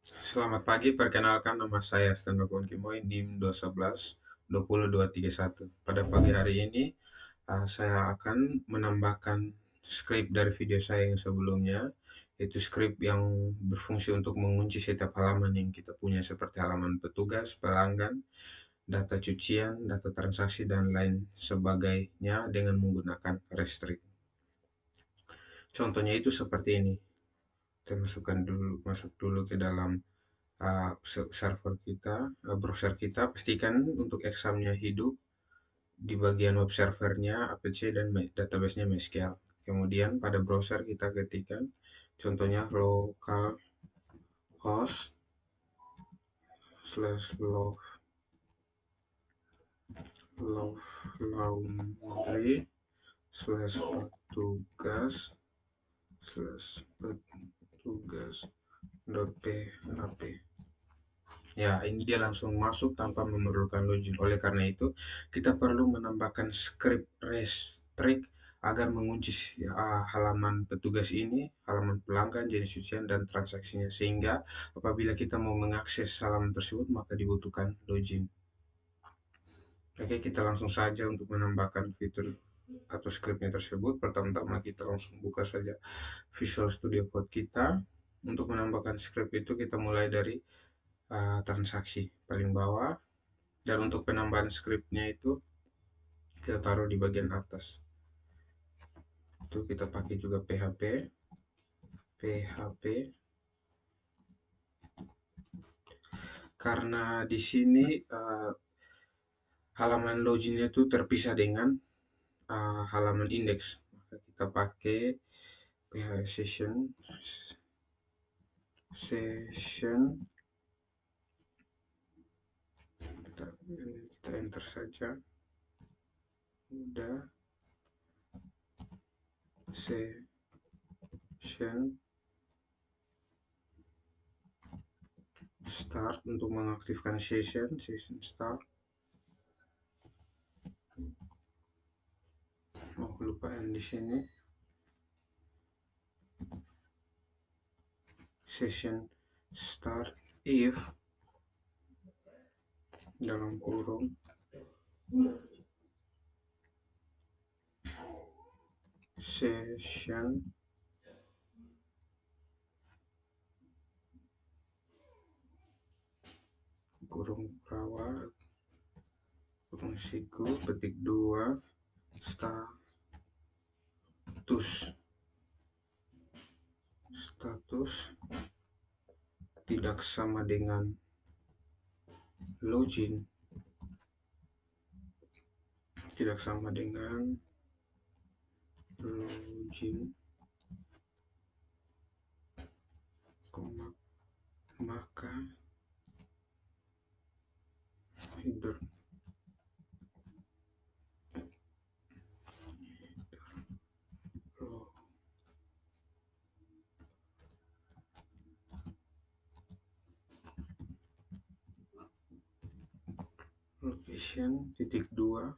Selamat pagi, perkenalkan nama saya Stanley Kimoy, NIM 211-20231. Pada pagi hari ini, saya akan menambahkan skrip dari video saya yang sebelumnya, yaitu skrip yang berfungsi untuk mengunci setiap halaman yang kita punya, seperti halaman petugas, pelanggan, data cucian, data transaksi, dan lain sebagainya dengan menggunakan restrict. Contohnya itu seperti ini. Kita masuk dulu ke dalam server kita, browser kita, pastikan untuk examnya hidup. Di bagian web servernya apache dan databasenya MySQL. Kemudian pada browser kita ketikkan, contohnya localhost slash love laundry slash petugas slash petugas php. Ya, ini dia langsung masuk tanpa memerlukan login. Oleh karena itu, kita perlu menambahkan script restrict agar mengunci halaman petugas ini, halaman pelanggan, jenis cucian, dan transaksinya. Sehingga apabila kita mau mengakses halaman tersebut, maka dibutuhkan login. Oke, kita langsung saja untuk menambahkan fitur atau scriptnya tersebut. Pertama-tama kita langsung buka saja Visual Studio Code kita. Untuk menambahkan script itu kita mulai dari transaksi paling bawah, dan untuk penambahan scriptnya itu kita taruh di bagian atas. Itu kita pakai juga PHP karena di sini halaman loginnya itu terpisah dengan halaman indeks, maka kita pakai PHP session. Kita enter saja, udah, session start. Untuk mengaktifkan session start. Oh, lupa yang di sini session start if dalam kurung session kurung perawat kurung siku petik 2 status tidak sama dengan login, tidak sama dengan login, maka header location titik 2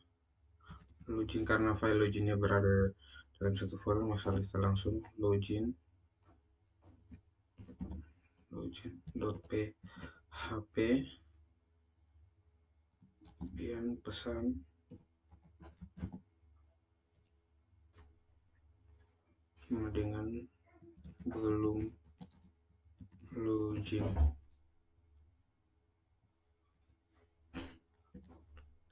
login. Karena file loginnya berada dalam satu folder, maka kita langsung login.php kemudian pesan dengan belum login.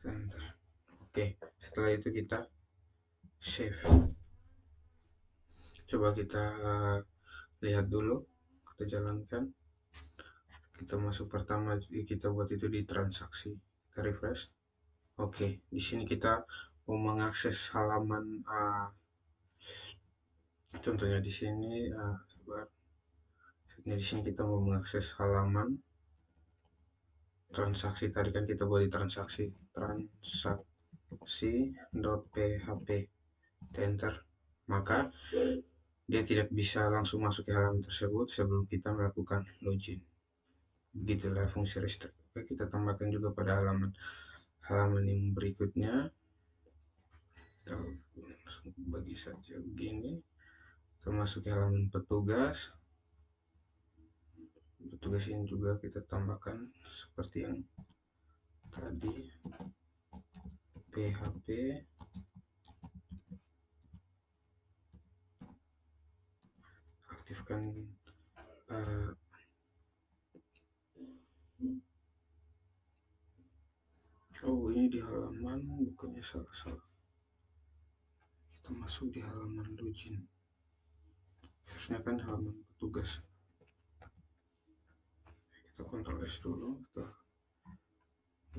Enter. Oke, setelah itu kita save. Coba kita lihat dulu, kita jalankan. Kita masuk pertama, kita buat itu di transaksi. Kita refresh. Oke, di sini kita mau mengakses halaman contohnya di sini di sini kita mau mengakses halaman transaksi. Tadi kan kita buat di transaksi.php. Enter. Maka dia tidak bisa langsung masuk ke halaman tersebut sebelum kita melakukan login. Begitulah fungsi restrict. Oke, kita tambahkan juga pada halaman yang berikutnya. Kita langsung bagi saja begini. Kita masuk ke halaman petugas tugas ini juga kita tambahkan seperti yang tadi, PHP aktifkan oh ini di halaman, bukannya salah, kita masuk di halaman login, harusnya kan halaman petugas. Kita Ctrl S dulu,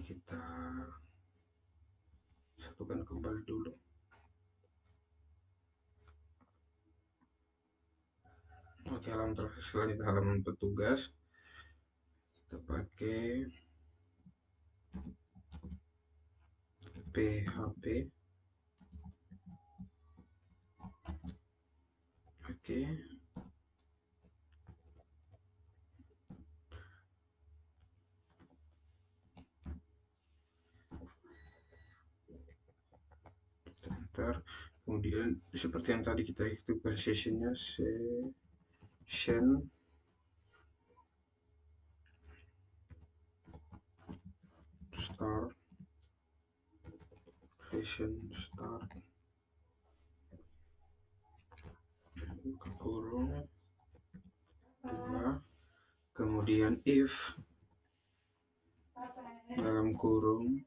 kita satukan kembali dulu. Oke, halaman terakhir selanjutnya halaman petugas, kita pakai PHP. Oke, sebentar. Kemudian seperti yang tadi kita aktifkan sessionnya, session start, session start, buka kurung 2, kemudian if dalam kurung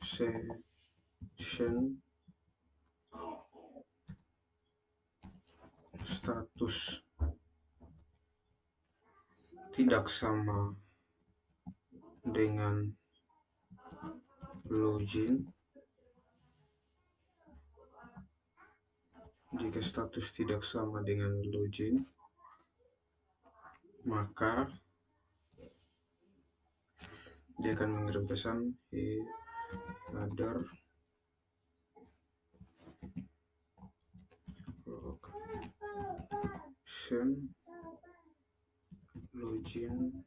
session status tidak sama dengan login. Jika status tidak sama dengan login, maka dia akan mengirim pesan header location login.php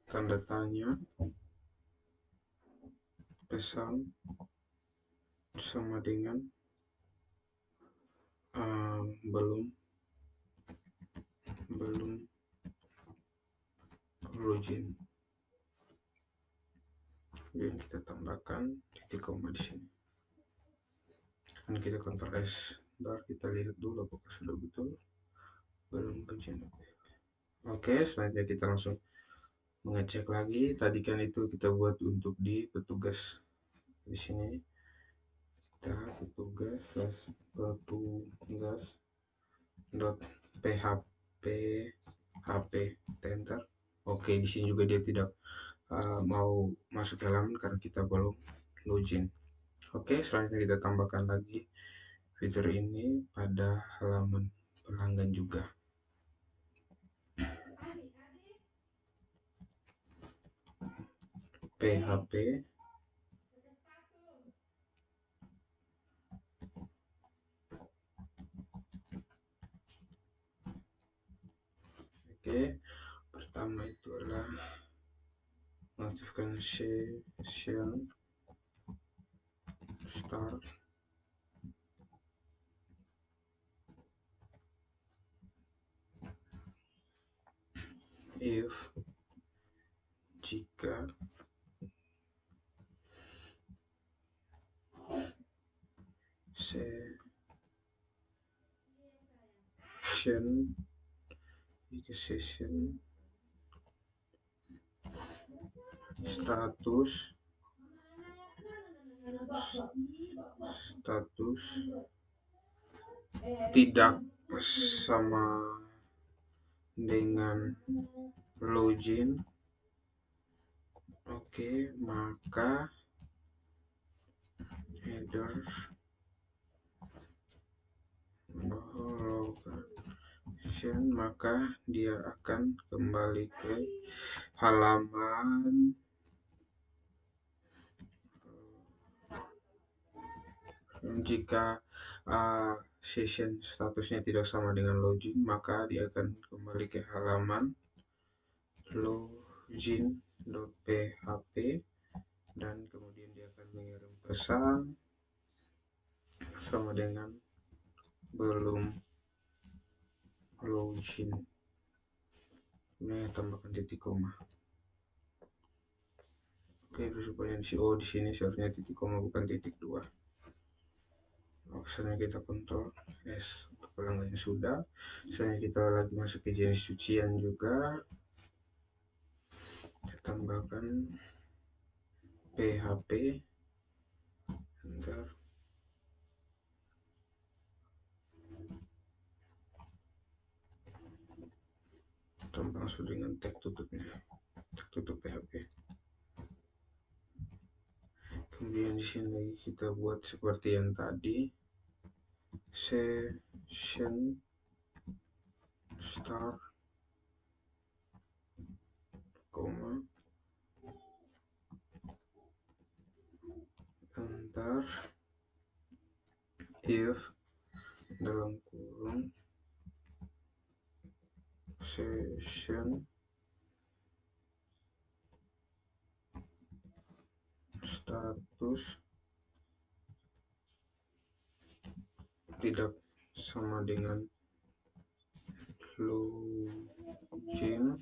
tanda tanya pesan sama dengan belum login. Dan kita tambahkan titik koma di sini. Dan kita Ctrl S. Kita lihat dulu apakah sudah betul. Belum login. Oke, selanjutnya kita langsung mengecek lagi. Tadi kan itu kita buat untuk di petugas. Di sini kita petugas.php enter. Oke, di sini juga dia tidak mau masuk halaman karena kita belum login. Oke, selanjutnya kita tambahkan lagi fitur ini pada halaman pelanggan juga. PHP oke, pertama itu adalah mengaktifkan session start if jika session status tidak sama dengan login. Oke, maka header location, maka dia akan kembali ke halaman jika session statusnya tidak sama dengan login, maka dia akan kembali ke halaman login.php dan kemudian dia akan mengirim pesan sama dengan belum login. Ini tambahkan titik koma. Oke, supaya di sini seharusnya titik koma bukan titik 2. Misalnya kita kontrol S untuk pelanggannya sudah. Misalnya kita lagi masuk ke jenis cucian juga, kita tambahkan PHP, enter. Tambah langsung dengan tag tutupnya, tag tutup PHP. Kemudian di sini lagi kita buat seperti yang tadi, session start, koma, enter, if dalam kurung session status tidak sama dengan login,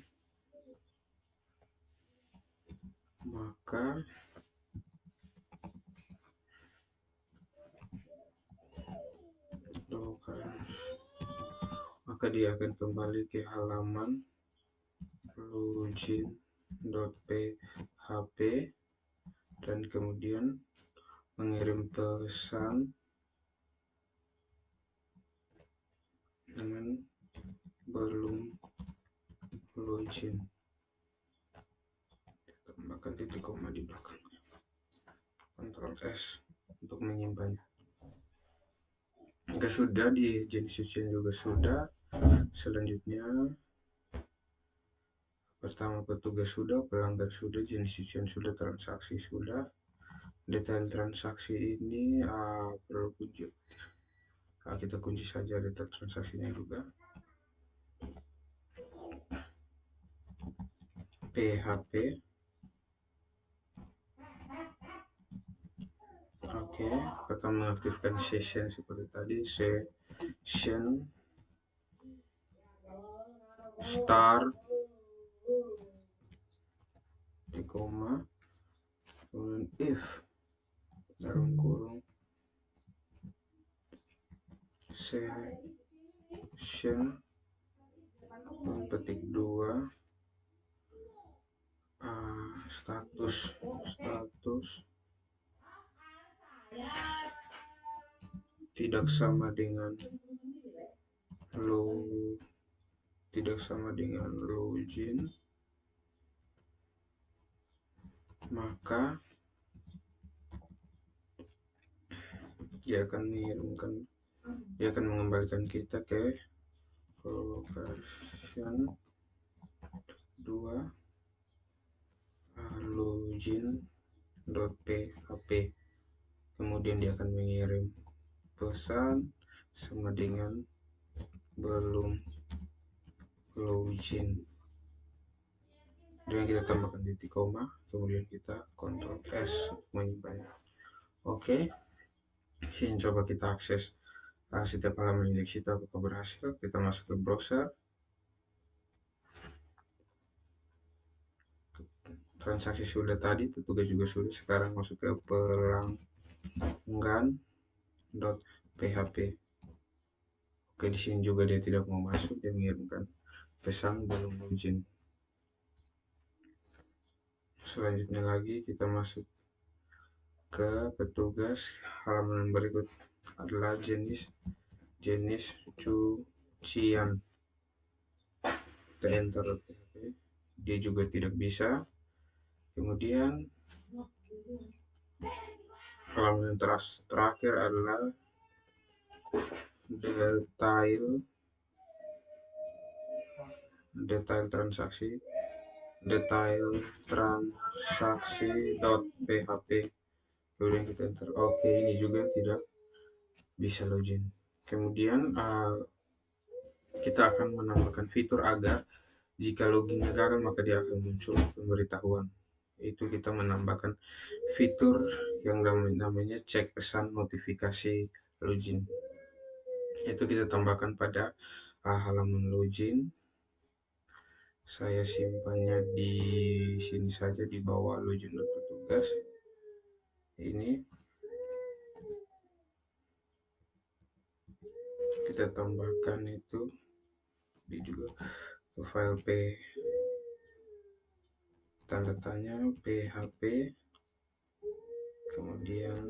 maka dia akan kembali ke halaman login.php dan kemudian mengirim pesan dengan belum login. Tambahkan titik koma di belakang. Ctrl S untuk menyimpannya. Jika sudah, di jenis cucian juga sudah. Selanjutnya, pertama petugas sudah, pelanggan sudah, jenis cucian sudah, transaksi sudah. Detail transaksi ini perlu kunci. Kita kunci saja detail transaksinya juga. PHP. Oke, kita mengaktifkan session seperti tadi, session start di koma, kemudian if dalam kurung session petik 2 status tidak sama dengan login, maka dia akan mengembalikan kita ke location 2 login.php. Kemudian dia akan mengirim pesan sama dengan belum login. Dan kita tambahkan titik koma, kemudian kita Ctrl S menyimpannya. Oke, sini coba kita akses setiap halaman indeks kita apakah berhasil. Kita masuk ke browser, transaksi sudah tadi, petugas juga sudah. Sekarang masuk ke pelanggan.php. Oke, di sini juga dia tidak mau masuk, dia mengirimkan pesan belum login. Selanjutnya lagi kita masuk ke petugas. Halaman berikut adalah jenis cucian. Kita enter PHP, dia juga tidak bisa. Kemudian halaman yang terakhir adalah detail transaksi.php. Kemudian kita enter. Oke, ini juga tidak bisa login. Kemudian kita akan menambahkan fitur agar jika login gagal maka dia akan muncul pemberitahuan. Itu kita menambahkan fitur yang namanya cek pesan notifikasi login. Itu kita tambahkan pada halaman login. Saya simpannya di sini saja, di bawah login.petugas. Ini kita tambahkan itu di juga ke file p tanda tanya php, kemudian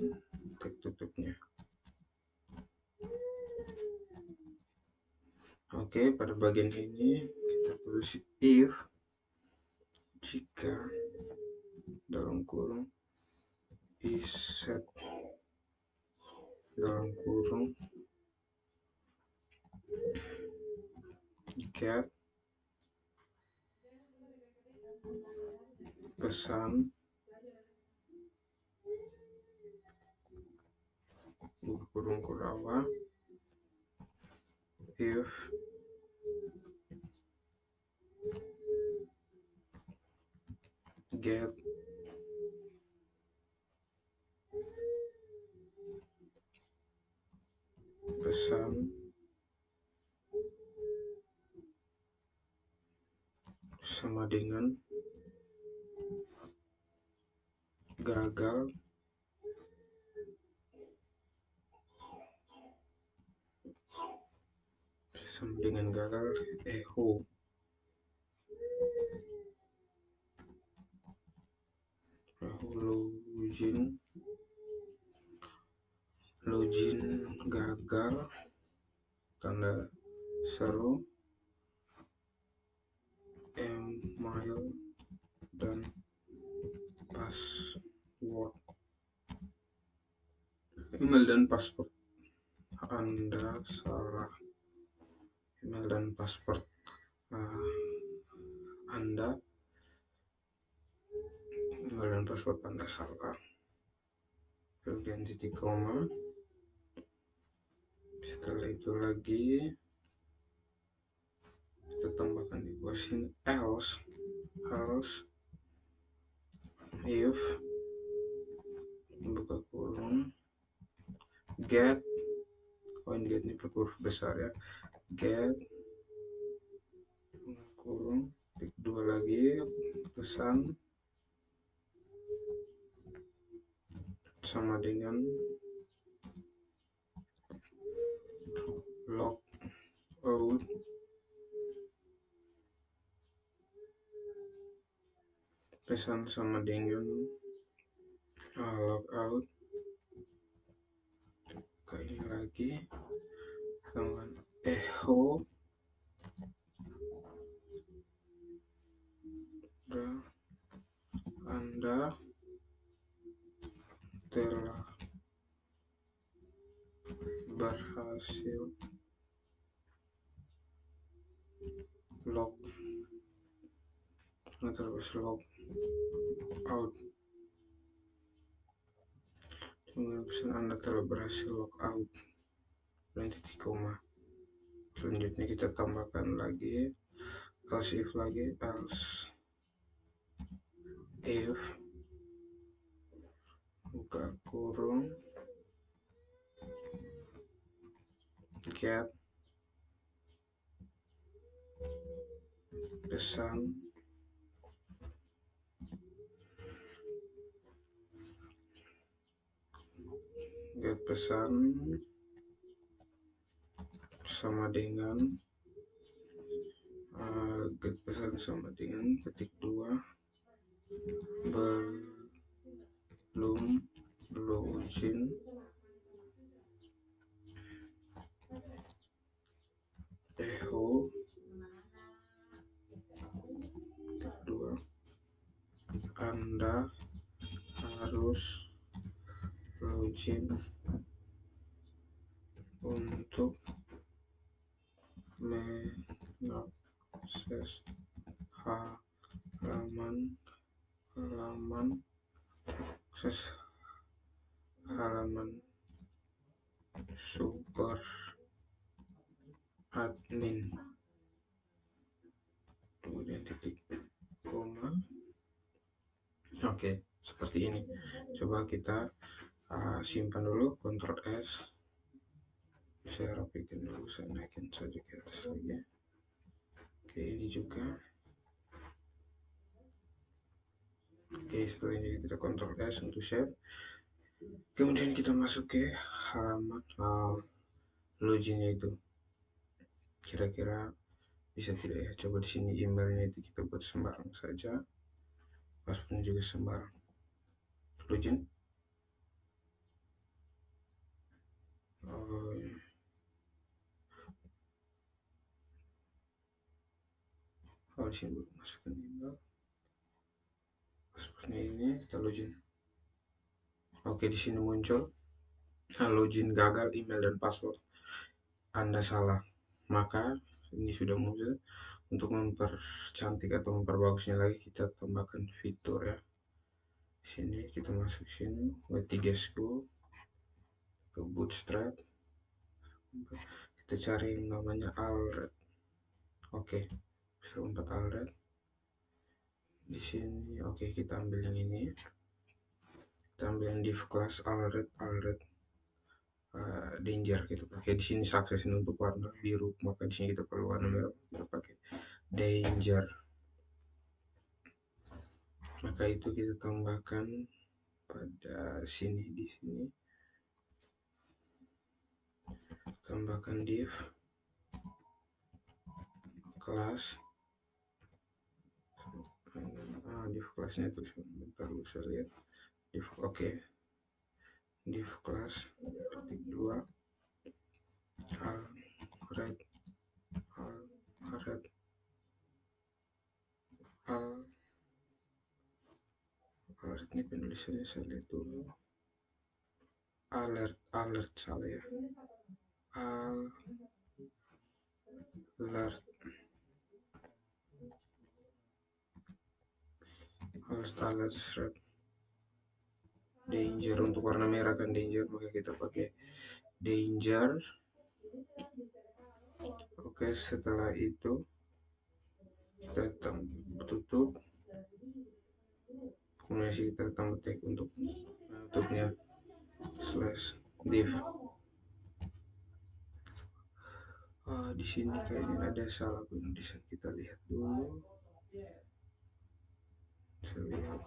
tag tutupnya. Oke, pada bagian ini kita tulis if jika dalam kurung is set dalam kurung get pesan buka kurung kurawa if get pesan sama dengan gagal sama dengan gagal echo login gagal tanda seru email dan password Anda salah. Email dan password Email dan password Anda salah. Kemudian titik koma. Setelah itu lagi kita tambahkan di bawah sini else if buka kurung get, get ini pakai huruf besar ya, get kurung titik 2 lagi pesan sama dengan logout pesan sama dengan logout ke ini lagi sama echo Anda telah berhasil log out. Kemudian pesan Anda telah berhasil log out dan titik koma. Selanjutnya kita tambahkan lagi else if lagi else if buka kurung get pesan sama dengan ketik 2 belum login echo 2 Anda harus login untuk mengakses halaman super admin, kemudian titik koma. Oke, seperti ini. Coba kita simpan dulu, Ctrl S. Saya rapikan dulu, saya naikin saja ke atas lagi. Oke, ini juga. Oke, setelah ini kita Ctrl S untuk save. Kemudian kita masuk ke halaman loginnya itu. Kira-kira bisa tidak ya? Coba di sini emailnya itu kita buat sembarang saja. Passwordnya juga sembarang. Login. Oh, di sini masukkan email. Passwordnya ini kita login. Oke, di sini muncul login gagal, email dan password Anda salah. Maka ini sudah muncul. Untuk mempercantik atau memperbagusnya lagi, kita tambahkan fitur ya. Sini kita masuk sini W3 School ke Bootstrap. Kita cari yang namanya Alred. Oke, bisa lompat Alred. Di sini oke, kita ambil yang ini. Kita ambil yang div class Alred danger gitu. Oke, di sini sukses ini untuk warna biru, maka di sini kita perlu warna merah. Kita pakai danger. Maka itu kita tambahkan pada sini, di sini tambahkan div class. Div classnya itu sebentar dulu saya lihat. Div oke. Div class ketik 2 alred alert ini penulisannya saya lihat dulu. Alert salah ya. Alert strap danger, untuk warna merah kan danger, maka kita pakai danger. Oke, setelah itu kita tutup, kemudian kita tambah tag untuk tutupnya /div. Di sini kayaknya ada salah penulisan, kita lihat dulu. Saya lihat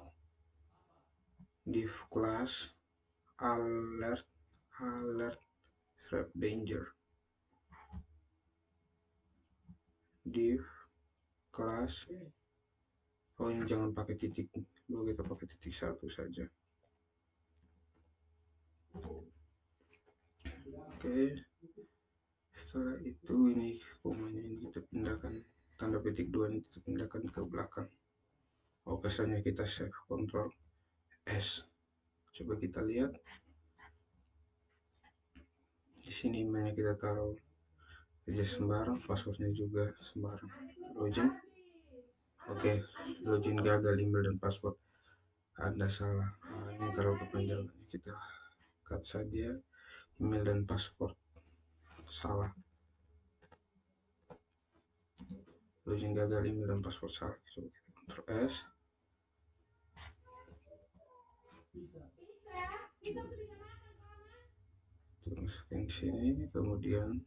div class alert strap danger, div class. Ini jangan pakai titik dulu, kita pakai titik 1 saja. Oke, setelah itu ini komanya ini kita pindahkan, tanda petik 2 ini kita pindahkan ke belakang. Kesannya kita save, Ctrl S. Coba kita lihat. Di sini emailnya kita taruh aja sembarang, passwordnya juga sembarang. Login. Oke, login gagal, email dan password Anda salah. Ini terlalu kepanjangan, kita cut saja. Email dan password salah. Login gagal, email dan password salah. Coba kita Ctrl S. Terus yang sini, kemudian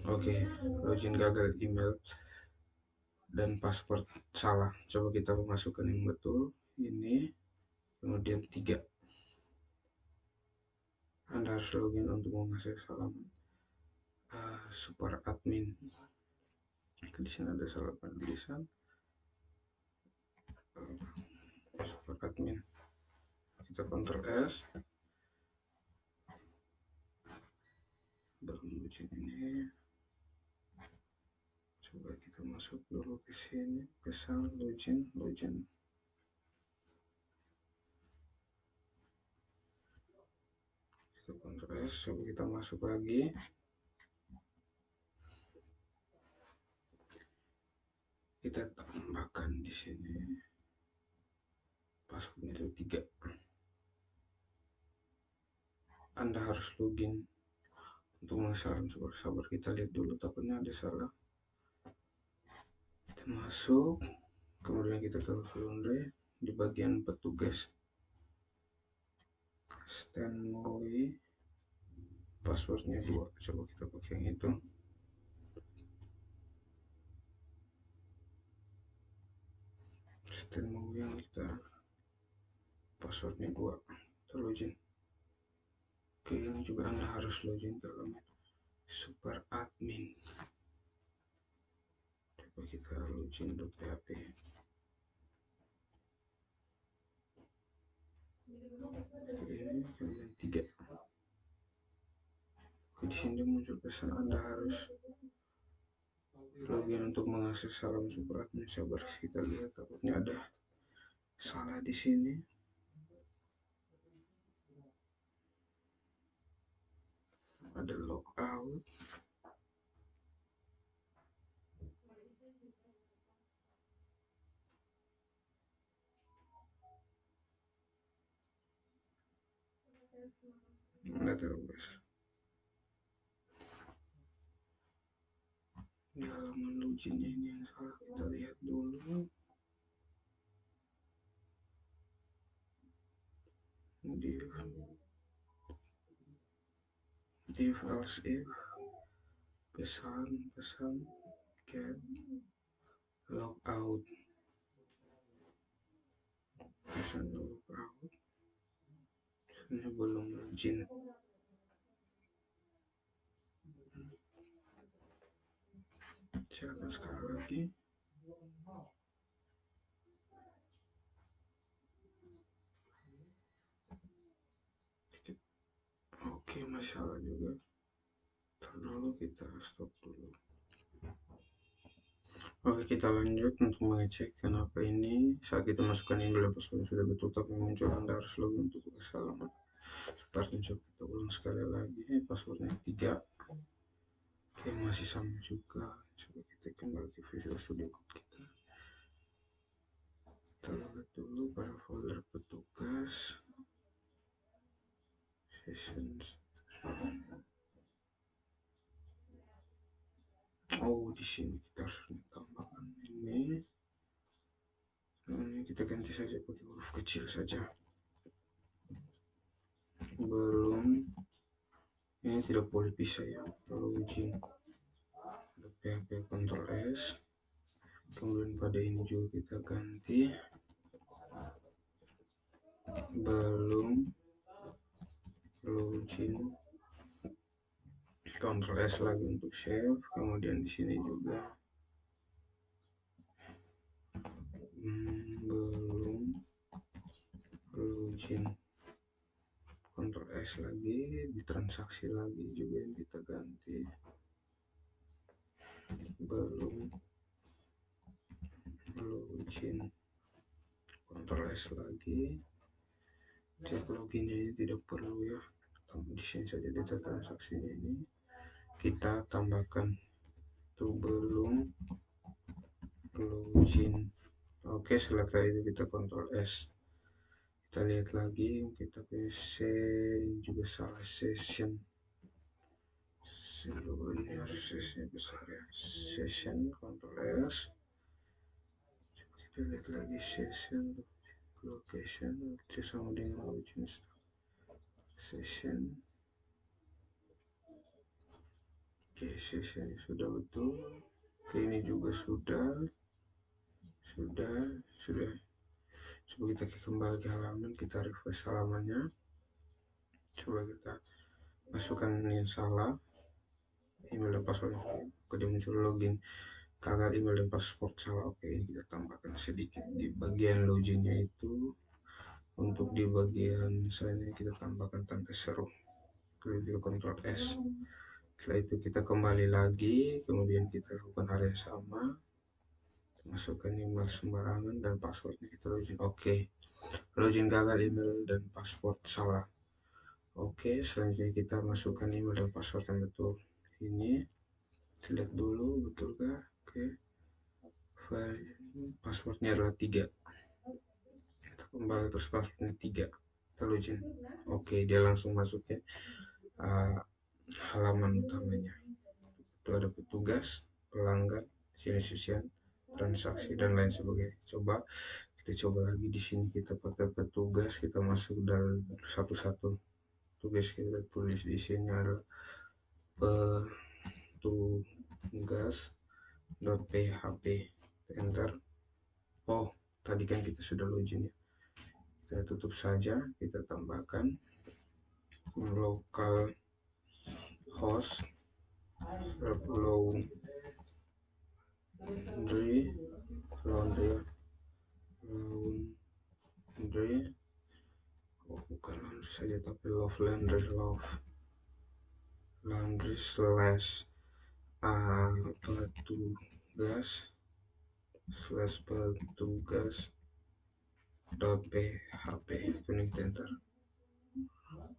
oke, login gagal, email dan password salah. Coba kita masukkan yang betul. Ini, kemudian 3. Anda harus login untuk mengakses halaman super admin. Di sini ada salah penulisan. Super admin. Kita Ctrl S. Baru login ini. Coba kita masuk dulu ke sini, pesan login. Kita Ctrl S, coba kita masuk lagi. Kita tambahkan di sini passwordnya itu 3. Anda harus login untuk mengesalkan, sabar kita lihat dulu, takutnya ada salah. Kita masuk, kemudian kita ke laundry di bagian petugas. Stanley, passwordnya 2. Coba kita pakai yang itu. Stanley yang kita passwordnya 2. Kita login. Oke, ini juga Anda harus login ke super admin. Coba kita login ke PHP. Kemudian 3. Di sini muncul pesan Anda harus login untuk mengakses salam super admin. Sabar, kita lihat takutnya ada salah di sini. Ada logout. Database. Di halaman loginnya ini yang salah, kita lihat dulu. If else if pesan get logout, pesan logout, ini belum login. Silakan sekali lagi. Oke, masalah juga. Dulu kita stop dulu. Oke, kita lanjut untuk mengecek kenapa ini saat kita masukkan email dan password sudah betul tapi muncul Anda harus login untuk kesalahan. Seperti coba kita ulang sekali lagi, passwordnya 3. Oke, masih sama juga. Coba kita kembali ke Visual Studio Code kita. Kita lihat dulu pada folder petugas sessions. Oh, di sini kita harus tambahkan ini. Ini kita ganti saja pakai huruf kecil saja. Belum, ini tidak boleh bisa ya. Login PHP Ctrl S. Kemudian pada ini juga kita ganti belum login, Ctrl S lagi untuk save. Kemudian di sini juga belum login, Ctrl S lagi. Di transaksi lagi juga yang kita ganti belum login, Ctrl S lagi. Cek loginnya ini tidak perlu ya, di sini saja data transaksinya ini kita tambahkan tuh belum login. Oke, setelah itu kita Ctrl S, kita lihat lagi, kita ini juga salah session. Ini harus sessionnya besar ya, session Ctrl S. Kita lihat lagi session location itu sama dengan login session. Oke, session sudah betul. Oke, ini juga sudah. Coba kita kembali ke halaman, kita refresh halamannya. Coba kita masukkan yang salah, email dan password. Oke, muncul login gagal, email dan password salah. Oke, ini kita tambahkan sedikit di bagian loginnya itu. Untuk di bagian misalnya kita tambahkan tanda seru, klik Ctrl S. Setelah itu kita kembali lagi, kemudian kita lakukan hal yang sama, masukkan email sembarangan dan passwordnya kita login. Oke, login gagal, email dan password salah. Oke, selanjutnya kita masukkan email dan password yang betul. Ini lihat dulu betul kah? Oke, passwordnya adalah 3. Kita kembali terus passwordnya 3, kita login. Oke, dia langsung masuk ke halaman utamanya. Itu ada petugas, pelanggan, sini sesian, transaksi dan lain sebagainya. Coba Kita coba lagi di sini, kita pakai petugas, kita masuk dalam satu-satu. Tugas kita tulis di sini adalah petugas.php. Enter. Oh, tadi kan kita sudah login ya. Kita tutup saja, kita tambahkan local host laundry oh bukan laundry saja tapi laundry slash petugas dot php. Connect enter.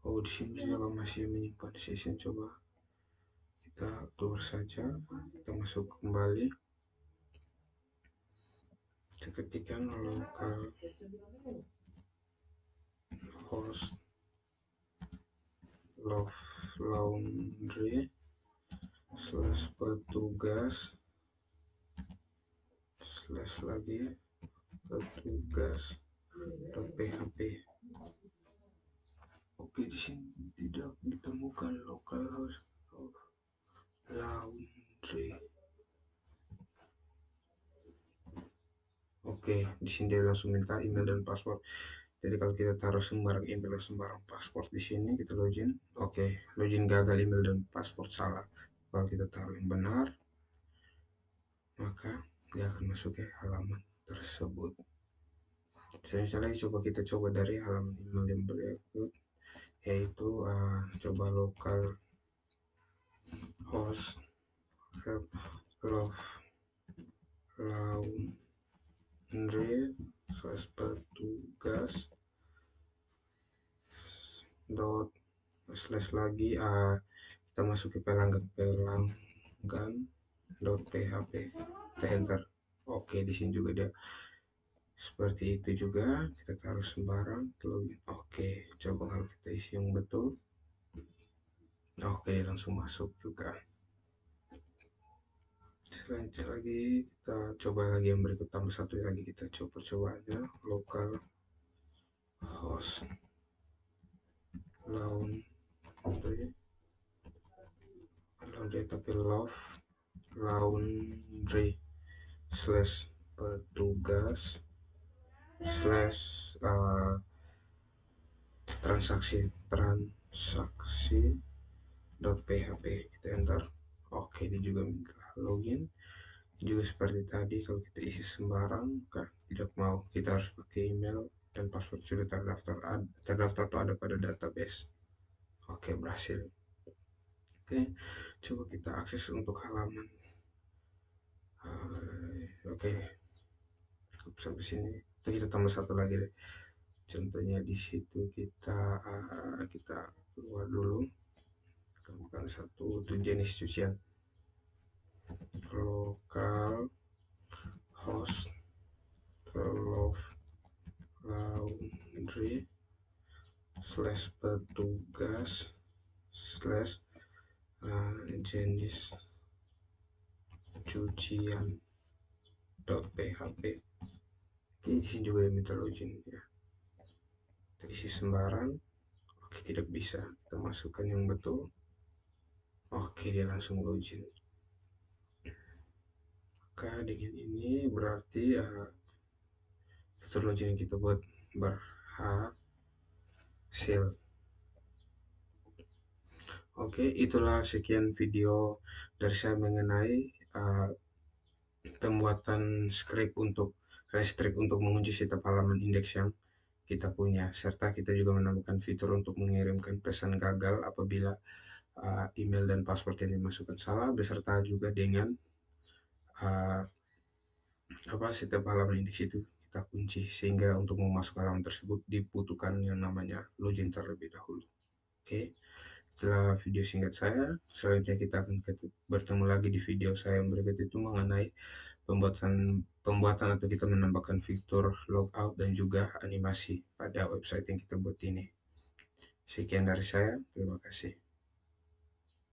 Oh, di sini juga masih menyimpan session. Coba kita keluar saja, kita masuk kembali, kita ketikkan local host laundry slash petugas slash lagi petugas.php. Oke, di sini tidak ditemukan local host laundry. Oke, di sini dia langsung minta email dan password. Jadi kalau kita taruh sembarang email dan sembarang password di sini, kita login. Oke, login gagal, email dan password salah. Kalau kita taruh yang benar, maka dia akan masuk ke halaman tersebut. Selanjutnya lagi kita coba dari halaman email yang berikut, yaitu coba local host laundry slash petugas dot slash lagi kita masuk ke pelanggan dot php, kita enter. Oke, di sini juga dia seperti itu juga, kita taruh sembarang login. Oke, coba kalau kita isi yang betul. Oke, dia langsung masuk juga. Selanjutnya lagi kita coba lagi yang berikut, tambah satu lagi, kita coba aja local host laundry tapi laundry slash petugas slash transaksi.php, kita enter. Oke, dia juga minta login juga seperti tadi. Kalau kita isi sembarang, tidak mau, kita harus pakai email dan password sudah terdaftar atau ada pada database. Oke, berhasil. Oke, coba kita akses untuk halaman. Oke, cukup sampai sini. Kita tambah satu lagi deh. Contohnya di situ kita keluar dulu, tambahkan satu untuk jenis cucian, local host laundry slash petugas slash jenis cucian .php. Oke, di sini juga diminta login ya. Kita isi sembarang. Oke, tidak bisa. Kita masukkan yang betul. Oke, dia langsung login. Maka dengan ini berarti fitur login yang kita buat berhasil. Oke, itulah sekian video dari saya mengenai pembuatan script untuk restrict untuk mengunci setiap halaman indeks yang kita punya, serta kita juga menambahkan fitur untuk mengirimkan pesan gagal apabila email dan password yang dimasukkan salah, beserta juga dengan setiap halaman indeks itu kita kunci, sehingga untuk memasuk halaman tersebut dibutuhkan yang namanya login terlebih dahulu. Oke, setelah video singkat saya, selanjutnya kita akan bertemu lagi di video saya yang berikut, itu mengenai pembuatan atau kita menambahkan fitur logout dan juga animasi pada website yang kita buat ini. Sekian dari saya, terima kasih.